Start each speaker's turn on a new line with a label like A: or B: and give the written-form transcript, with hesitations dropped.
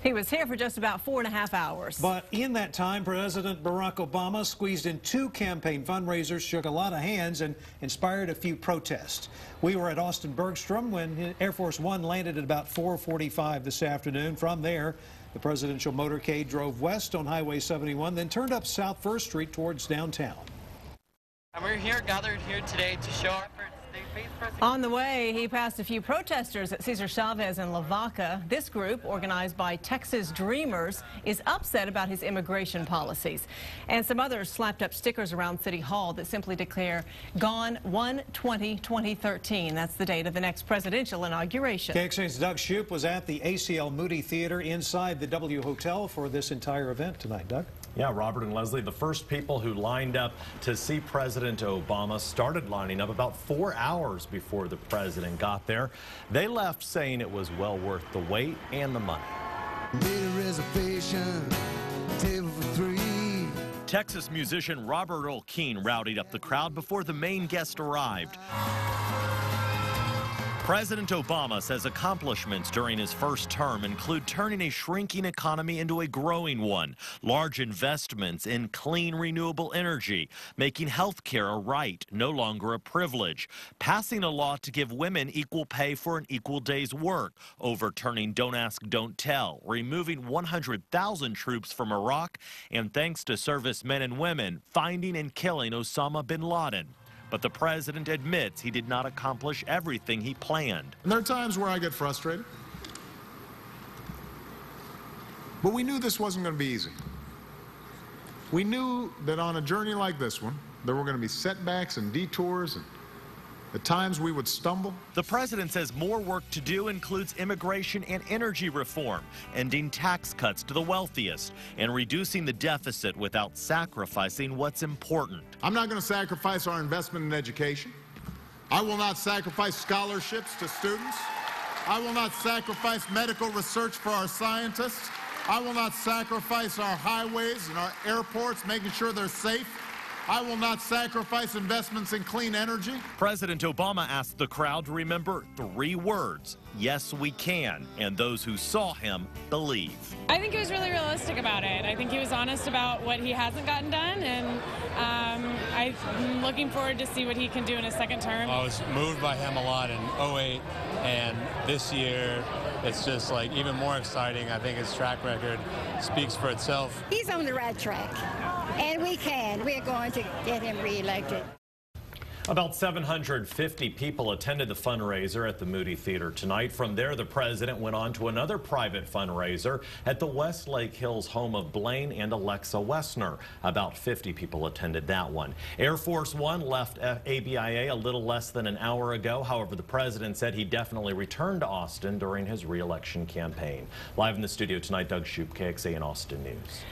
A: He was here for just about 4.5 hours.
B: But in that time, President Barack Obama squeezed in 2 campaign fundraisers, shook a lot of hands, and inspired a few protests. We were at Austin Bergstrom when Air Force One landed at about 4:45 this afternoon. From there, the presidential motorcade drove west on Highway 71, then turned up South 1st Street towards downtown.
C: And we're gathered here today to show our efforts.
A: On the way, he passed a few protesters at Cesar Chavez and La Vaca. This group, organized by Texas Dreamers, is upset about his immigration policies. And some others slapped up stickers around City Hall that simply declare, "Gone 1/20/2013. That's the date of the next presidential inauguration.
B: KXAN's Doug Shoup was at the ACL Moody Theater inside the W Hotel for this entire event tonight. Doug?
D: Yeah, Robert and Leslie, the first people who lined up to see President Obama started lining up about 4 hours before the president got there. They left saying it was well worth the wait and the money.
E: Made a reservation, table for 3.
D: Texas musician Robert Olkeen rowdied up the crowd before the main guest arrived. President Obama says accomplishments during his first term include turning a shrinking economy into a growing one, large investments in clean, renewable energy, making health care a right, no longer a privilege, passing a law to give women equal pay for an equal day's work, overturning Don't Ask, Don't Tell, removing 100,000 troops from Iraq, and thanks to servicemen and women, finding and killing Osama bin Laden. But the president admits he did not accomplish everything he planned.
F: And there are times where I get frustrated. But we knew this wasn't going to be easy. We knew that on a journey like this one, there were going to be setbacks and detours, and at times we would stumble.
D: The president says more work to do includes immigration and energy reform, ending tax cuts to the wealthiest, and reducing the deficit without sacrificing what's important.
F: I'm not going to sacrifice our investment in education. I will not sacrifice scholarships to students. I will not sacrifice medical research for our scientists. I will not sacrifice our highways and our airports, making sure they're safe. I will not sacrifice investments in clean energy.
D: President Obama asked the crowd to remember 3 words: yes, we can, and those who saw him believe.
G: I think he was really realistic about it. I think he was honest about what he hasn't gotten done, and I'm looking forward to see what he can do in his second term.
H: I was moved by him a lot in '08, and this year it's just like even more exciting. I think his track record speaks for itself.
I: He's on the right track, and we're going to get him reelected.
D: About 750 people attended the fundraiser at the Moody Theater tonight. From there, the president went on to another private fundraiser at the Westlake Hills home of Blaine and Alexa Wessner. About 50 people attended that one. Air Force One left ABIA a little less than an hour ago. However, the president said he definitely returned to Austin during his re-election campaign. Live in the studio tonight, Doug Shoup, KXAN Austin News.